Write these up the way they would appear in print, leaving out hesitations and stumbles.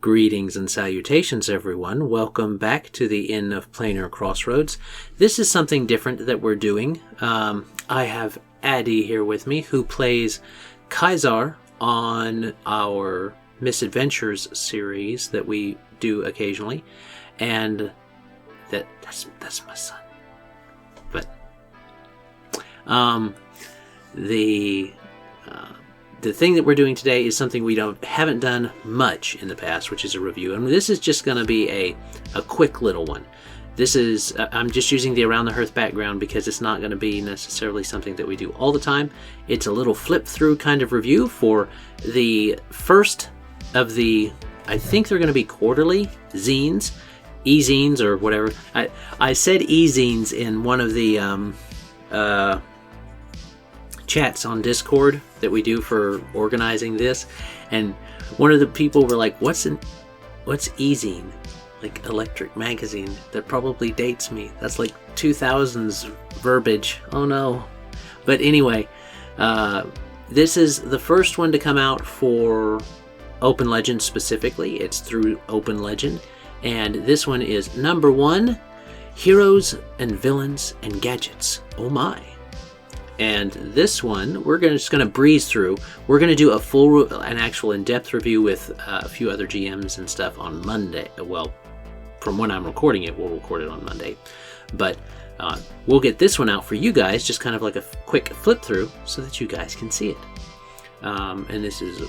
Greetings and salutations, everyone. Welcome back to the Inn of Planar Crossroads. This is something different that we're doing. I have Addie here with me, who plays Kaisar on our Misadventures series that we do occasionally, and that's my son. But the thing that we're doing today is something we haven't done much in the past, which is a review. And this is just going to be a quick little one. This is, I'm just using the Around the Hearth background because it's not going to be necessarily something that we do all the time. It's a little flip through kind of review for the first of the, I think they're going to be quarterly zines, E-Zines or whatever. I said E-Zines in one of the chats on Discord that we do for organizing this, and one of the people were like, what's E-Zine? Like electric magazine. That probably dates me. That's like 2000s verbiage. Oh no. But anyway, this is the first one to come out for Open Legend specifically. It's through Open Legend, and this one is number 1, Heroes and Villains and Gadgets. Oh my. And this one, we're just going to breeze through. We're going to do an actual in-depth review with a few other GMs and stuff on Monday. Well, from when I'm recording it, we'll record it on Monday. But we'll get this one out for you guys, just kind of like a quick flip through so that you guys can see it. And this is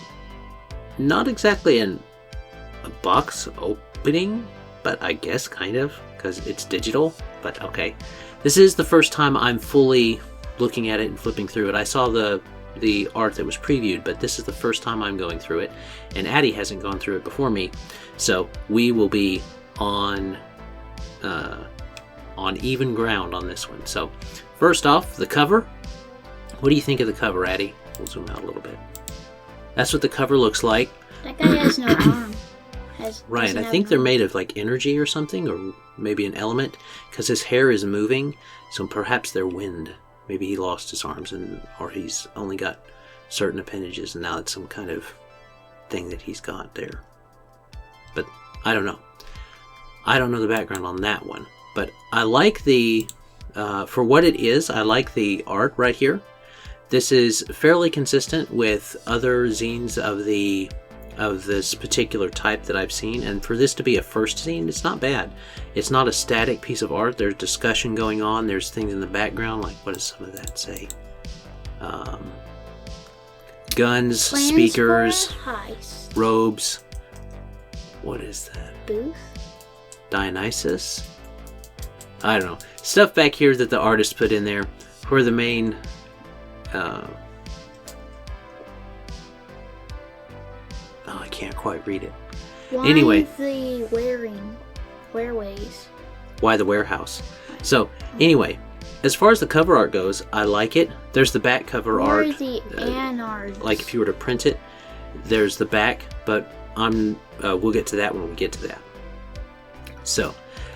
not exactly a box opening, but I guess kind of, because it's digital. But okay. This is the first time I'm fully looking at it and flipping through it. I saw the art that was previewed, but this is the first time I'm going through it, and Addie hasn't gone through it before me, so we will be on even ground on this one. So first off, the cover. What do you think of the cover, Addie? We'll zoom out a little bit. That's what the cover looks like. That guy has no arm. Right, I think they're made of like energy or something, or maybe an element, because his hair is moving, so perhaps they're wind. Maybe he lost his arms, or he's only got certain appendages, and now it's some kind of thing that he's got there. But I don't know. I don't know the background on that one. But I like for what it is, I like the art right here. This is fairly consistent with other zines of this particular type that I've seen, and for this to be a first zine, it's not bad. It's not a static piece of art. There's discussion going on. There's things in the background, like what does some of that say? Guns, Plans speakers, for robes. What is that? Booth? Dionysus? I don't know. Stuff back here that the artist put in there for the main I can't quite read it. Why anyway, the wearways? Why the warehouse? So anyway, as far as the cover art goes, I like it. There's the back cover art. Where are the annards? Like if you were to print it, there's the back, but we'll get to that when we get to that. So,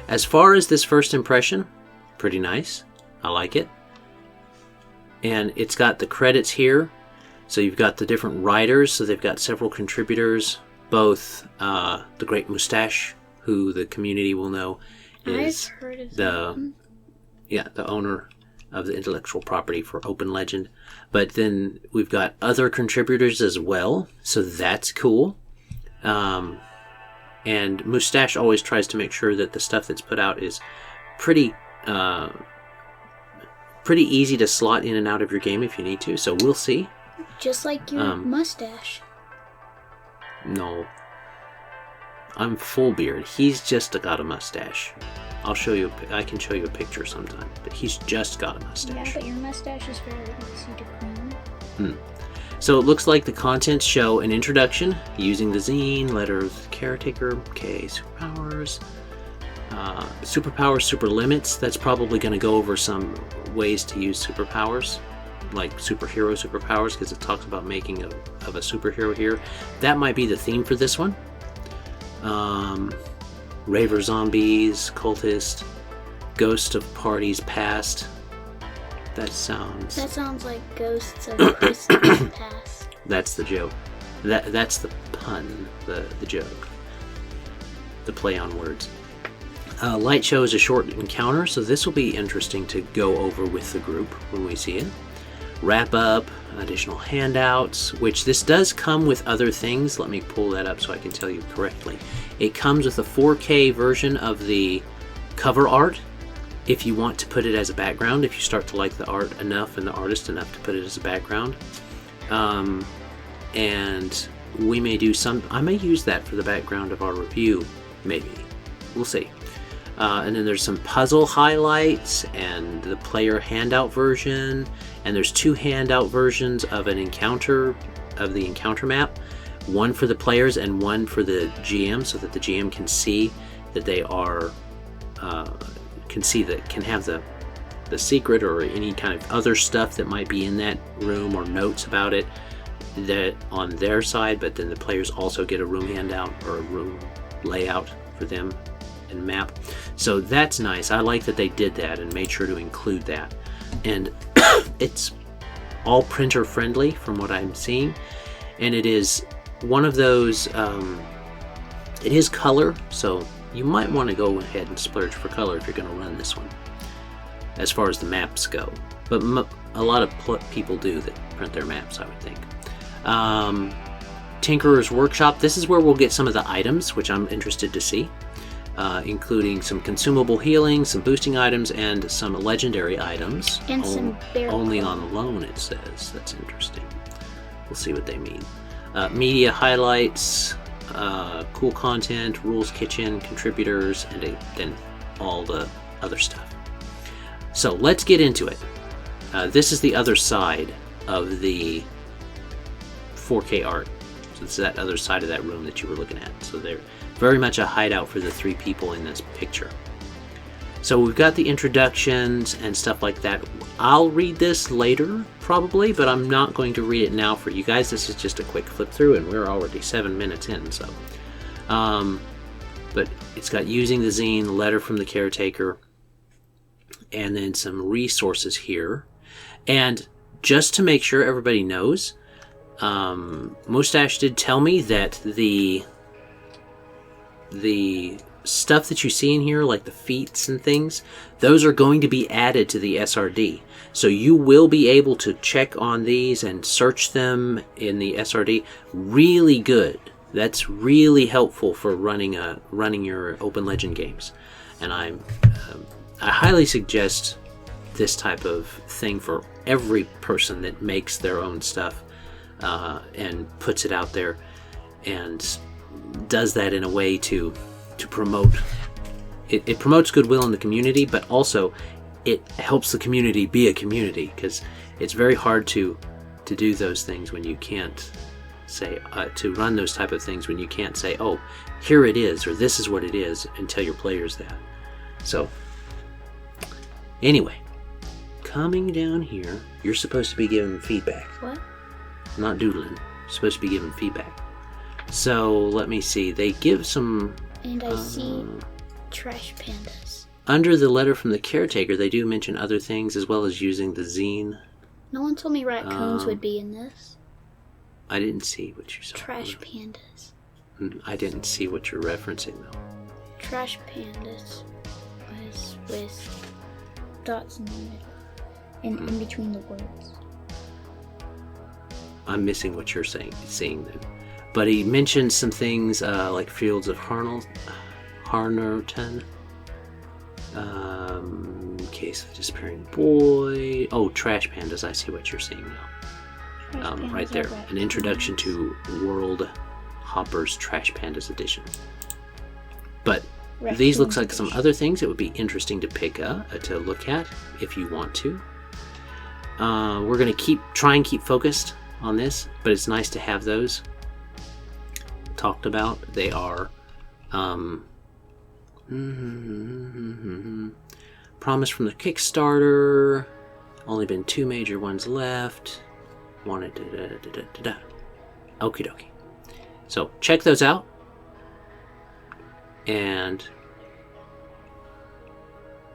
as far as this first impression, pretty nice. I like it. And it's got the credits here. So you've got the different writers, so they've got several contributors, both the Great Mustache, who the community will know is the owner of the intellectual property for Open Legend. But then we've got other contributors as well, so that's cool. And Mustache always tries to make sure that the stuff that's put out is pretty easy to slot in and out of your game if you need to, so we'll see. Just like your mustache. No. I'm full beard. He's just got a mustache. I'll show you. I can show you a picture sometime. But he's just got a mustache. Yeah, but your mustache is very easy to clean. So it looks like the contents show an introduction using the zine, letter of the caretaker, okay, superpowers, super limits. That's probably going to go over some ways to use superpowers, like superpowers, because it talks about making of a superhero here. That might be the theme for this one. Raver zombies, cultist, ghost of parties past. That sounds like ghosts of Christmas past. That's the joke. That's the pun, the joke. the play on words. Light show is a short encounter, so this will be interesting to go over with the group when we see it. Wrap up, additional handouts, which this does come with other things. Let me pull that up so I can tell you correctly. It comes with a 4K version of the cover art if you want to put it as a background, if you start to like the art enough and the artist enough to put it as a background. And we may do I may use that for the background of our review, maybe. We'll see. And then there's some puzzle highlights and the player handout version, and there's 2 handout versions of the encounter map, one for the players and one for the GM, so that the GM can see that they are can have the secret or any kind of other stuff that might be in that room or notes about it that on their side, but then the players also get a room handout or a room layout for them and map. So that's nice. I like that they did that and made sure to include that. And it's all printer friendly from what I'm seeing. And it is one of those, it is color, so you might want to go ahead and splurge for color if you're going to run this one, as far as the maps go. But a lot of people do that print their maps, I would think. Tinkerer's Workshop. This is where we'll get some of the items, which I'm interested to see, including some consumable healing, some boosting items, and some legendary items. And some only on loan, it says. That's interesting. We'll see what they mean. Media highlights, cool content, rules kitchen, contributors, and then all the other stuff. So let's get into it. This is the other side of the 4K art. So it's that other side of that room that you were looking at. So they're very much a hideout for the 3 people in this picture. So we've got the introductions and stuff like that. I'll read this later, probably, but I'm not going to read it now for you guys. This is just a quick flip through, and we're already 7 minutes in. So, but it's got using the zine, the letter from the caretaker, and then some resources here. And just to make sure everybody knows, Mustache did tell me that the stuff that you see in here, like the feats and things, those are going to be added to the SRD. So you will be able to check on these and search them in the SRD. Really good. That's really helpful for running your Open Legend games. And I highly suggest this type of thing for every person that makes their own stuff and puts it out there and does that in a way to promote it promotes goodwill in the community, but also it helps the community be a community, because it's very hard to do those things when you can't say to run those type of things when you can't say, oh, here it is, or this is what it is, and tell your players that. So anyway, coming down here, you're supposed to be giving feedback. What? Not doodling. You're supposed to be giving feedback. So let me see. They give some. And I see trash pandas. Under the letter from the caretaker, they do mention other things as well as using the zine. No one told me raccoons would be in this. I didn't see what you saw. Trash pandas. I didn't see what you're referencing though. Trash pandas was with dots in the middle and in between the words. I'm missing what you're seeing then. But he mentioned some things like Fields of Harnerton. Case of the Disappearing Boy. Oh, Trash Pandas. I see what you're seeing now. Right there. An introduction to World Hopper's Trash Pandas edition. But these looks like some other things that would be interesting to pick up, to look at if you want to. We're going to try and keep focused on this, but it's nice to have those talked about. They are promise from the Kickstarter. Only been 2 major ones left. Wanted Okie dokie. So check those out. And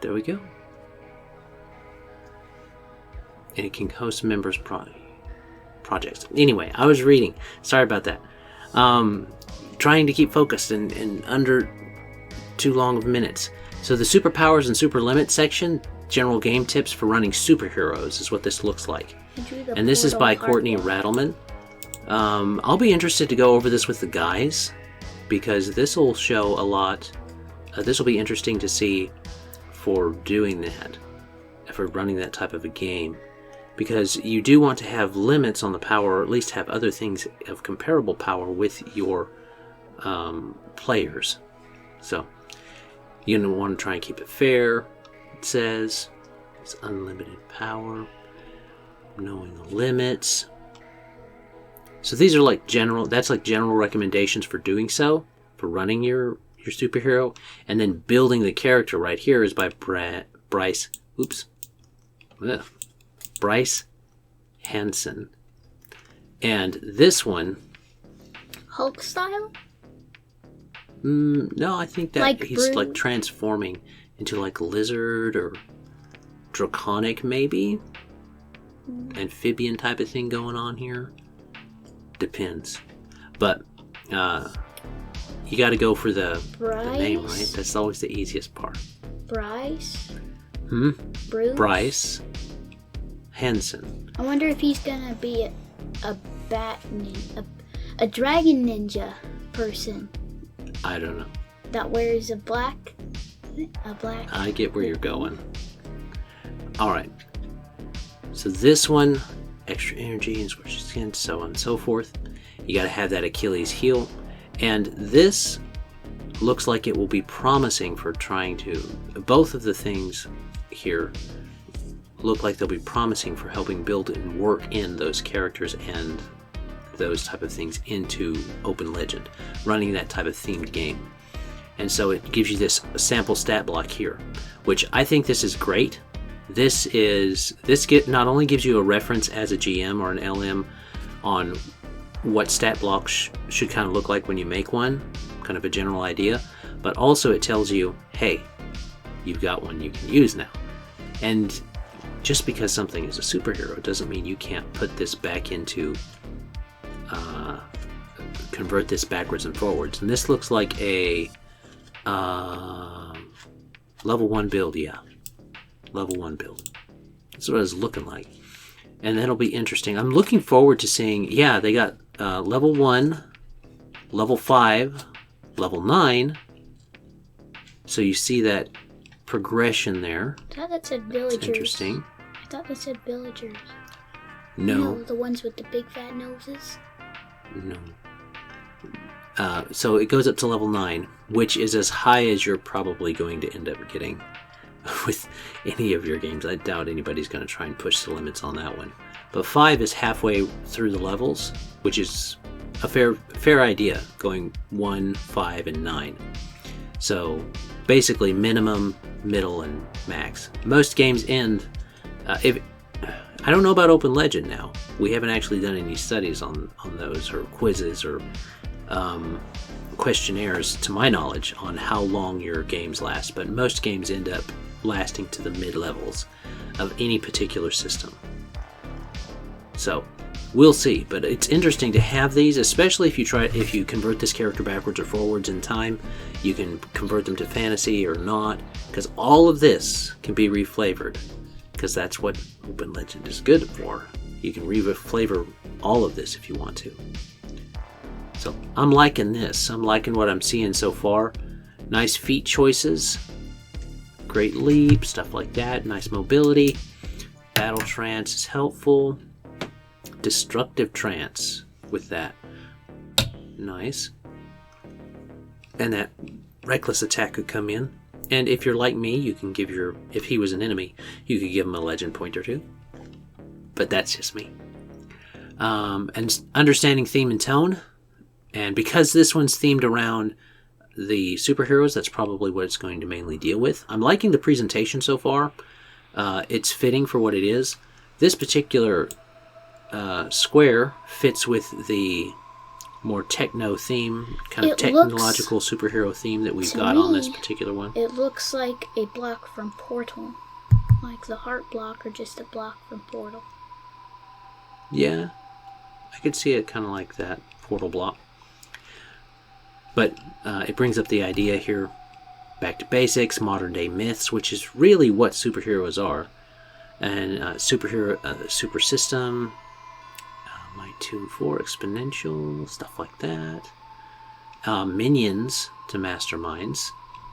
there we go. And it can host members' projects. Anyway, I was reading. Sorry about that. Trying to keep focused and too long of minutes. So the superpowers and super limits section, general game tips for running superheroes, is what this looks like. And this is by Courtney Rattleman. I'll be interested to go over this with the guys, because this will show a lot. This will be interesting to see for doing that, for running that type of a game, because you do want to have limits on the power, or at least have other things of comparable power with your players. So you want to try and keep it fair. It says it's unlimited power, knowing the limits. So these are like general. That's like general recommendations for doing so, for running your superhero, and then building the character right here is by Bryce. Bryce Hansen. And this one, Hulk style? No, I think that Like he's Bruce? like transforming into like lizard or draconic, maybe amphibian type of thing going on here. Depends, but you got to go for the name, right? That's always the easiest part. Bryce? Bruce? Bryce Hansen. I wonder if he's gonna be a dragon ninja person I don't know. that wears a black. I get where you're going. All right. So this one, extra energy and scorched skin, so on and so forth. You got to have that Achilles heel, and this looks like it will be promising for trying to. Both of the things here look like they'll be promising for helping build and work in those characters and those type of things into Open Legend, running that type of themed game. And so it gives you this sample stat block here, which I think this is great. This not only gives you a reference as a GM or an LM on what stat blocks should kind of look like when you make one, kind of a general idea, but also it tells you, hey, you've got one you can use now. And just because something is a superhero doesn't mean you can't put this back into, convert this backwards and forwards. And this looks like a level 1 build, yeah. Level 1 build. That's what it's looking like. And that'll be interesting. I'm looking forward to seeing, yeah, they got level 1, level 5, level 9. So you see that progression there. I thought that said villagers. It's interesting. I thought that said villagers. No. You know, the ones with the big fat noses? No. So it goes up to level 9, which is as high as you're probably going to end up getting with any of your games. I doubt anybody's going to try and push the limits on that one. But 5 is halfway through the levels, which is a fair idea, going 1, 5, and 9. So basically minimum, middle, and max. Most games end... I don't know about Open Legend now. We haven't actually done any studies on those, or quizzes, or questionnaires, to my knowledge, on how long your games last. But most games end up lasting to the mid-levels of any particular system. So we'll see. But it's interesting to have these, especially if you convert this character backwards or forwards in time. You can convert them to fantasy or not, because all of this can be reflavored. Because that's what Open Legend is good for. You can reflavor all of this if you want to. So I'm liking this. I'm liking what I'm seeing so far. Nice feat choices. Great leap, stuff like that. Nice mobility. Battle trance is helpful. Destructive trance with that. Nice. And that reckless attack could come in. And if you're like me, you can give if he was an enemy, you could give him a legend point or two. But that's just me. And understanding theme and tone. And because this one's themed around the superheroes, that's probably what it's going to mainly deal with. I'm liking the presentation so far. It's fitting for what it is. This particular square fits with the more techno theme, kind of technological superhero theme that we've got on this particular one. It looks like a block from Portal. Like the heart block, or just a block from Portal. Yeah, I could see it kind of like that Portal block. But it brings up the idea here back to basics, modern day myths, which is really what superheroes are, and super system, my 2 and 4 exponential, stuff like that. Minions to masterminds,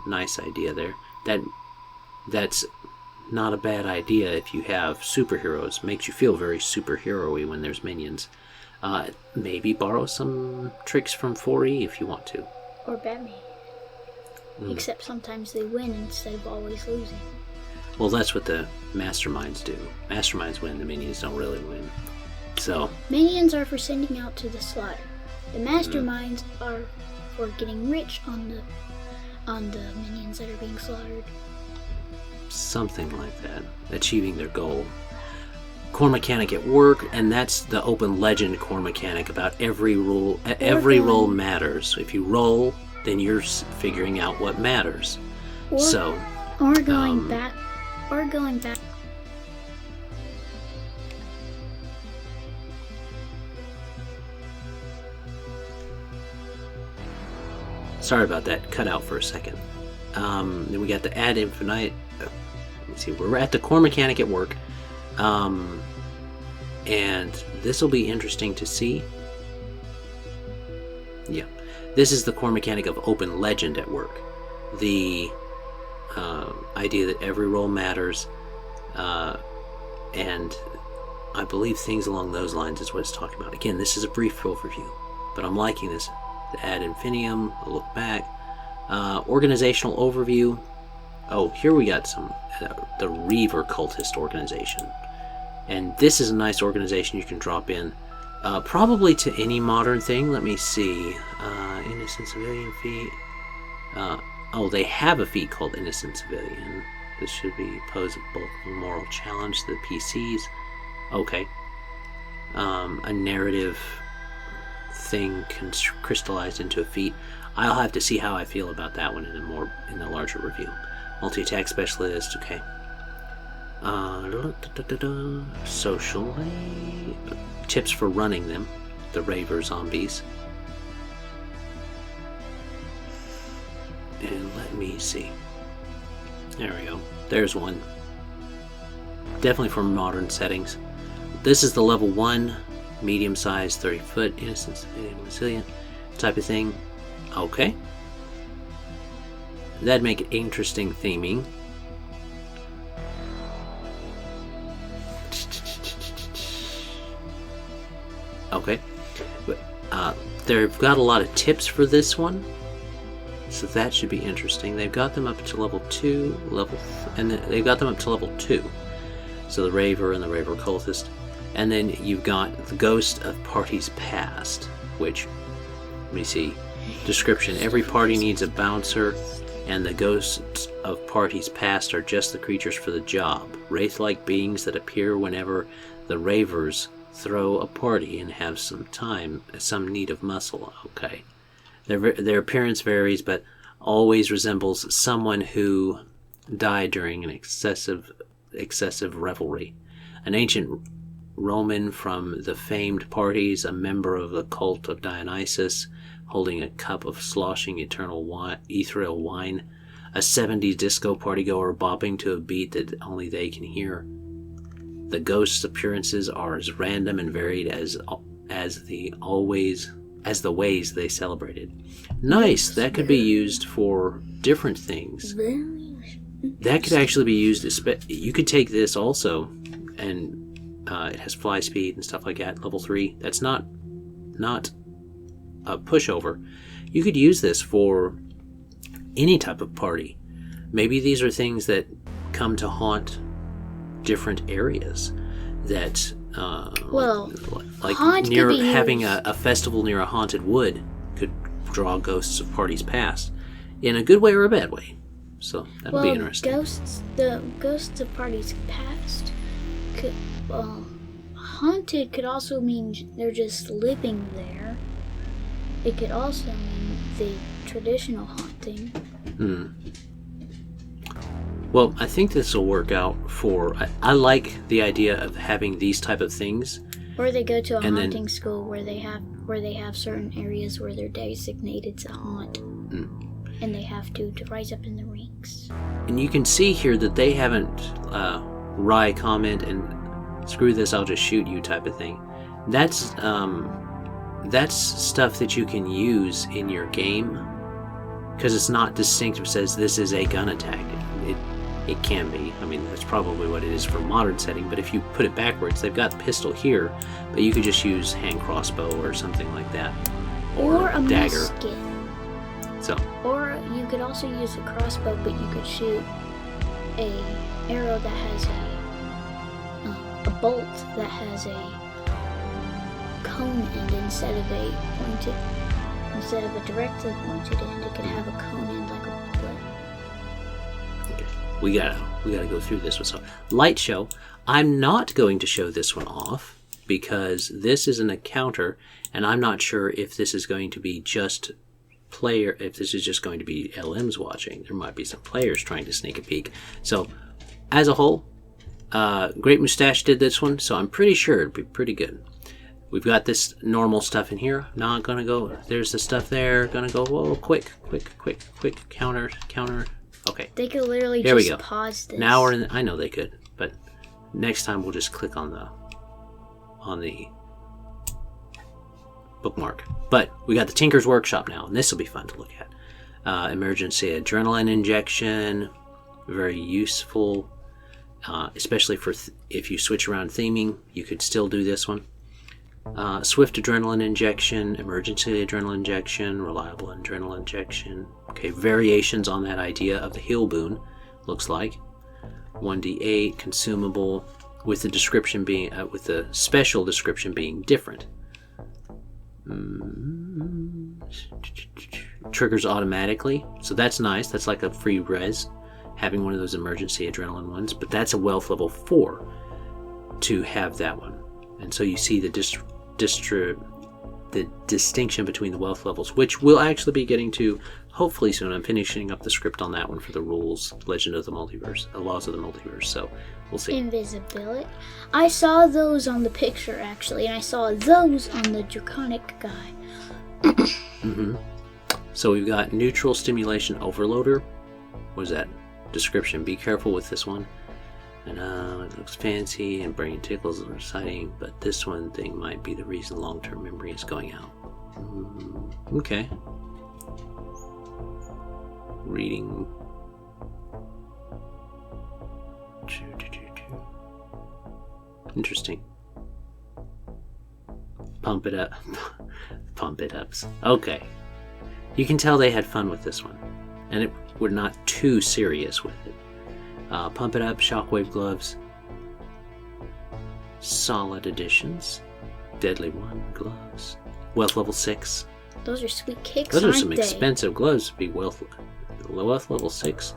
nice idea there. That's not a bad idea if you have superheroes. Makes you feel very superhero-y when there's minions. Maybe borrow some tricks from 4E if you want to. Or Batman. Except sometimes they win instead of always losing. Well, that's what the masterminds do. Masterminds win, the minions don't really win. So minions are for sending out to the slaughter. The masterminds are for getting rich on the minions that are being slaughtered. Something like that. Achieving their goal. Core mechanic at work, and that's the open legend core mechanic about every rule. Every roll matters. If you roll, then you're figuring out what matters. Or going back. Sorry about that. Cut out for a second. Then we got the ad infinite. Let me see. We're at the core mechanic at work. And this will be interesting to see. Yeah. This is the core mechanic of open legend at work. The idea that every roll matters. And I believe things along those lines is what it's talking about. Again, this is a brief overview, but I'm liking this. The ad infinitum, a look back. Organizational overview. Oh, here we got some the Reaver Cultist organization. And this is a nice organization you can drop in. Probably to any modern thing. Let me see. Innocent Civilian feat. They have a feat called Innocent Civilian. This should be pose a bulk of a moral challenge to the PCs. Okay. A narrative thing crystallized into a feat. I'll have to see how I feel about that one in a larger review. Multi-attack specialist. Okay. Socially, tips for running them. The Raver zombies. And let me see. There we go. There's one. Definitely for modern settings. This is the level 1, medium size, 30 foot, innocent and resilient type of thing. Okay. That'd make it interesting theming. Okay. They've got a lot of tips for this one. So that should be interesting. They've got them up to level 2, and they've got them up to level 2. So the Raver and the Raver Cultist. And then you've got the Ghost of Parties Past, which, let me see, description. Every party needs a bouncer, and the Ghosts of Parties Past are just the creatures for the job. Wraith-like beings that appear whenever the Ravers throw a party and have some need of muscle. Okay. Their appearance varies, but always resembles someone who died during an excessive revelry. An ancient Roman from the famed parties, a member of the cult of Dionysus, holding a cup of sloshing ethereal wine, a 70s disco partygoer bobbing to a beat that only they can hear. The ghosts' appearances are as random and varied as the ways they celebrated. Nice. That could be used for different things. That could actually be used. You could take this also, and it has fly speed and stuff like that. Level 3. That's not a pushover. You could use this for any type of party. Maybe these are things that come to haunt different areas. That like near having a festival near a haunted wood could draw ghosts of parties past, in a good way or a bad way. So that would be interesting. The ghosts of parties past could haunted could also mean they're just living there. It could also mean the traditional haunting. Well, I think this will work out for. I like the idea of having these type of things. Or they go to a haunting school where they have certain areas where they're designated to haunt, and they have to rise up in the ranks. 6. And you can see here that they haven't wry comment and screw this, I'll just shoot you type of thing. That's stuff that you can use in your game because it's not distinctive. Says this is a gun attack. It can be. I mean, that's probably what it is for modern setting. But if you put it backwards, they've got the pistol here, but you could just use hand crossbow or something like that, or a dagger. musket. So. Or you could also use a crossbow, but you could shoot a arrow that has a bolt that has a cone end instead of a directly pointed end. It could have a cone end like a bullet. Okay. We gotta go through this one. So, light show. I'm not going to show this one off because this is an encounter, and I'm not sure if this is going to be just player. If this is just going to be LMs watching, there might be some players trying to sneak a peek. So, as a whole, Great Mustache did this one, so I'm pretty sure it'd be pretty good. We've got this normal stuff in here. Not gonna go. There's the stuff there. Gonna go. Whoa, quick. Counter. Okay. They could literally There just we go. pause this. Now we're in. I know they could, but next time we'll just click on the bookmark. But we got the Tinker's Workshop now, and this will be fun to look at. Emergency adrenaline injection, very useful, especially for if you switch around theming. You could still do this one. Swift adrenaline injection, emergency adrenaline injection, reliable adrenaline injection. Okay, variations on that idea of the heal boon, looks like. 1d8 consumable, with the description being with the special description being different. Triggers automatically, so that's nice. That's like a free res, having one of those emergency adrenaline ones. But that's a wealth level 4 to have that one, and so you see the distinction between the wealth levels, which we'll actually be getting to hopefully soon. I'm finishing up the script on that one for the rules, Legend of the Multiverse, the Laws of the Multiverse, so we'll see. Invisibility. I saw those on the picture, actually, and I saw those on the Draconic guy. So we've got neutral stimulation overloader. What is that? Description. Be careful with this one. And it looks fancy and brain tickles are exciting, but this one thing might be the reason long-term memory is going out. Okay. Reading. Interesting. Pump it up. Pump it ups. Okay. You can tell they had fun with this one, and we're not too serious with it. Pump it up, shockwave gloves, solid additions, deadly one gloves, wealth level 6. Those are sweet kicks. Those are aren't some they? expensive gloves to be wealth level 6.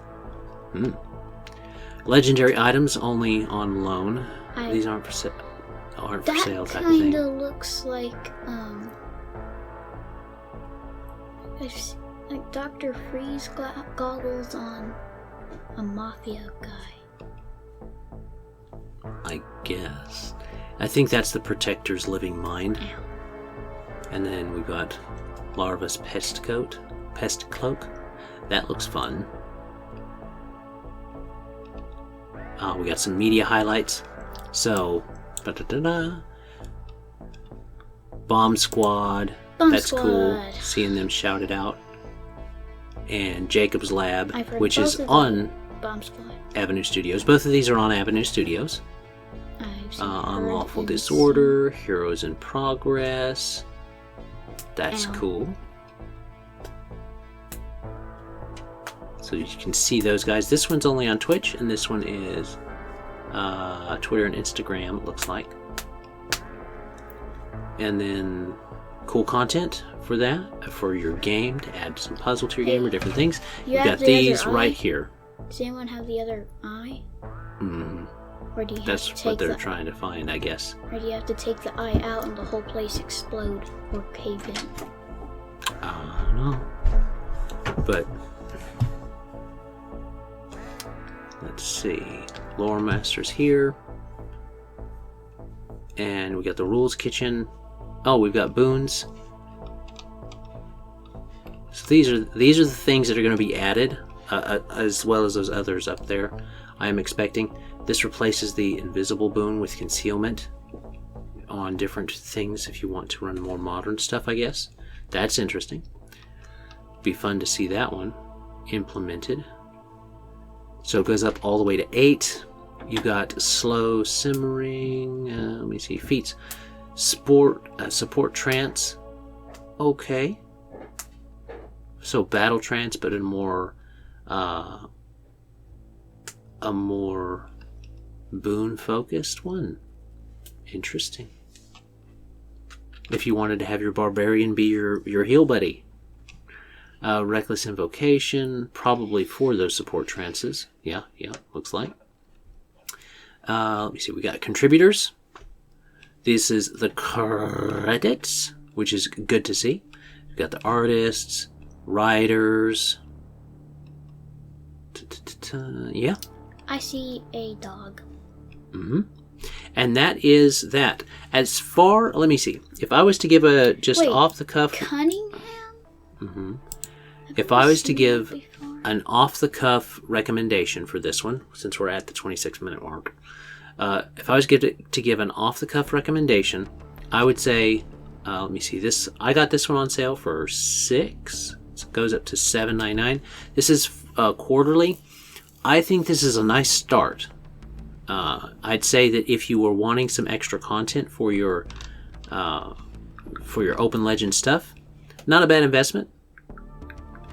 Legendary items only on loan. These aren't for sale. Type of thing. That kind of looks like Dr. Freeze goggles on a mafia guy. I guess. I think that's the Protector's living mind. Ow. And then we've got Larva's pest cloak. That looks fun. We got some media highlights. So, Bomb Squad. That's cool. Seeing them shout it out. And Jacob's Lab, which is on Bomb Squad. Avenue Studios. Both of these are on Avenue Studios. Unlawful Disorder, Heroes in Progress. That's cool. So you can see those guys. This one's only on Twitch, and this one is Twitter and Instagram, it looks like. And then cool content for that, for your game, to add some puzzle to your game or different things. You've got these right here. Does anyone have the other eye? Or do you have That's to take what they're trying to find, I guess. Or do you have to take the eye out and the whole place explode or cave in? I don't know. But let's see. Lore Master's here. And we got the Rules Kitchen. Oh, we've got boons. So these are the things that are going to be added. as well as those others up there, I am expecting. This replaces the invisible boon with concealment on different things if you want to run more modern stuff, I guess. That's interesting. Be fun to see that one implemented. So it goes up all the way to 8. You got slow simmering. Let me see. Feats. Support trance. Okay. So battle trance, but in a more boon focused one. Interesting. If you wanted to have your barbarian be your heal buddy. Reckless invocation, probably for those support trances. Yeah, looks like. Let me see, we got contributors. This is the credits, which is good to see. We've got the artists, writers. Yeah. I see a dog. Mm-hmm. And that is that. As far, let me see. If I was to give a just off the cuff. Cunningham? Mm-hmm. If I was to give an off the cuff recommendation for this one, since we're at the 26-minute mark, if I was to give an off the cuff recommendation, I would say, let me see this. I got this one on sale for $6. It goes up to $7.99. This is quarterly. I think this is a nice start. I'd say that if you were wanting some extra content for your Open Legend stuff, not a bad investment.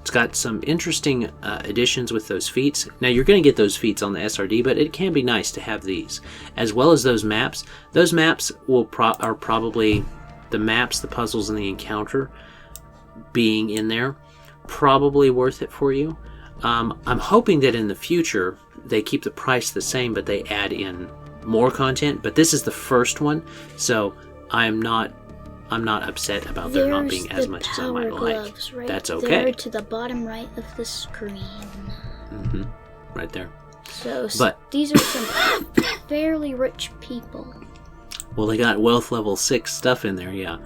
It's got some interesting additions with those feats. Now you're going to get those feats on the SRD, but it can be nice to have these, as well as those maps. Those maps are probably the maps, the puzzles, and the encounter being in there. Probably worth it for you. I'm hoping that in the future they keep the price the same, but they add in more content. But this is the first one, so I'm not upset about there not being as much as I might like. Right. That's okay. There to the bottom right of the screen. Mm-hmm. Right there. But these are some fairly rich people. Well, they got wealth level 6 stuff in there, yeah.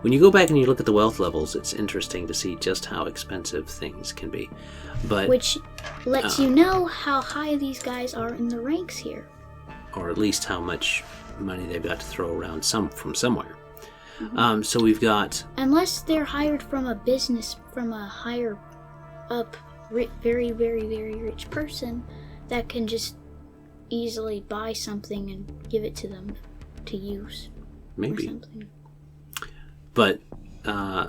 When you go back and you look at the wealth levels, it's interesting to see just how expensive things can be. But which lets you know how high these guys are in the ranks here. Or at least how much money they've got to throw around from somewhere. Mm-hmm. So we've got... Unless they're hired from a business, from a higher up, very, very, very rich person that can just easily buy something and give it to them to use. Maybe. Or something. But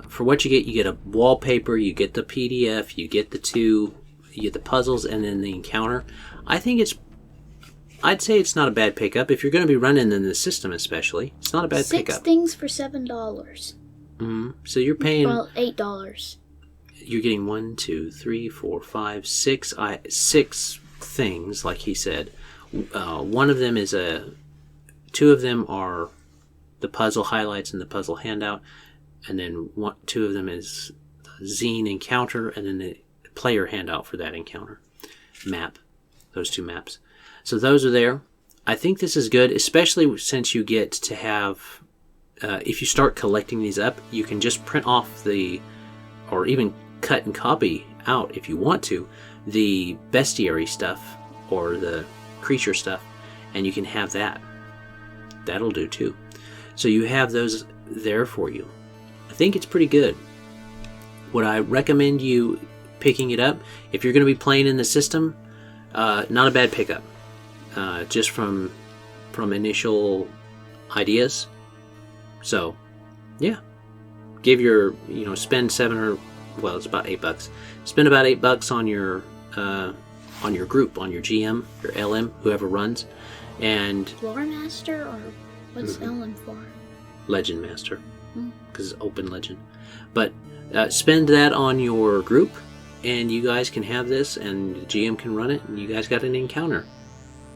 for what you get a wallpaper, you get the PDF, you get the puzzles, and then the encounter. I'd say it's not a bad pickup. If you're going to be running in the system especially, it's not a bad pickup. 6 things for $7. Mm-hmm. So you're paying... Well, $8. You're getting 1, 2, 3, 4, 5, 6... 6 things, like he said. One of them is 2 of them are the puzzle highlights and the puzzle handout. And then 2 of them is the zine encounter, and then the player handout for that encounter. Map. Those 2 maps. So those are there. I think this is good, especially since you get to have... if you start collecting these up, you can just print off or even cut and copy out, if you want to, the bestiary stuff or the creature stuff, and you can have that. That'll do too. So you have those there for you. I think it's pretty good. Would I recommend you picking it up? If you're going to be playing in the system, not a bad pickup. Just from initial ideas. So, yeah. Spend it's about $8. Spend about $8 on your group, on your GM, your LM, whoever runs, and Lore Master, or what's LM for? Legend Master, because it's open legend. But spend that on your group, and you guys can have this, and the GM can run it, and you guys got an encounter.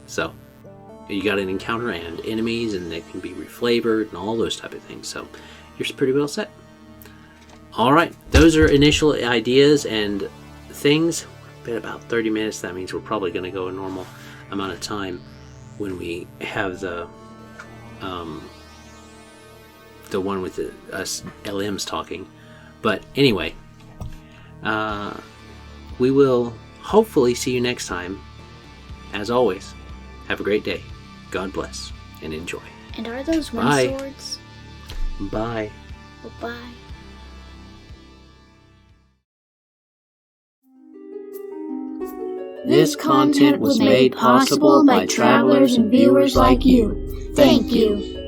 So, you got an encounter and enemies, and they can be reflavored and all those type of things. So, you're pretty well set. Alright, those are initial ideas and things. Been about 30 minutes. That means we're probably going to go a normal amount of time when we have the one with us LMs talking. But anyway, we will hopefully see you next time. As always, have a great day. God bless and enjoy. And are those wind Bye. swords? Bye. Bye. This content was made possible by travelers and viewers like you. Thank you.